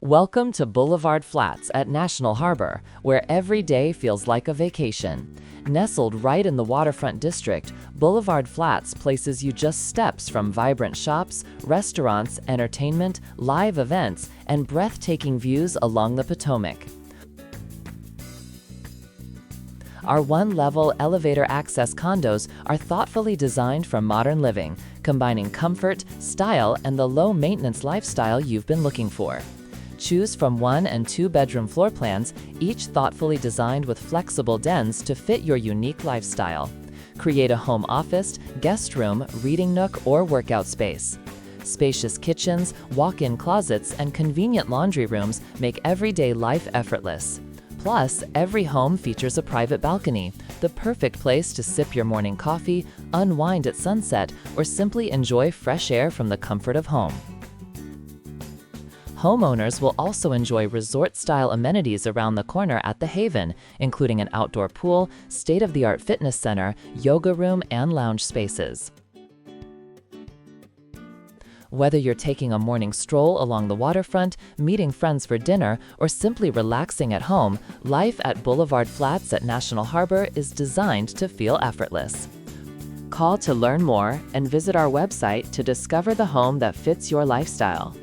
Welcome to Blvd Flats at National Harbor, where every day feels like a vacation. Nestled right in the Waterfront District, Blvd Flats places you just steps from vibrant shops, restaurants, entertainment, live events, and breathtaking views along the Potomac. Our one-level elevator access condos are thoughtfully designed for modern living, combining comfort, style, and the low-maintenance lifestyle you've been looking for. Choose from 1- and 2-bedroom floor plans, each thoughtfully designed with flexible dens to fit your unique lifestyle. Create a home office, guest room, reading nook, or workout space. Spacious kitchens, walk-in closets, and convenient laundry rooms make everyday life effortless. Plus, every home features a private balcony, the perfect place to sip your morning coffee, unwind at sunset, or simply enjoy fresh air from the comfort of home. Homeowners will also enjoy resort-style amenities around the corner at the Haven, including an outdoor pool, state-of-the-art fitness center, yoga room, and lounge spaces. Whether you're taking a morning stroll along the waterfront, meeting friends for dinner, or simply relaxing at home, life at Blvd Flats at National Harbor is designed to feel effortless. Call to learn more and visit our website to discover the home that fits your lifestyle.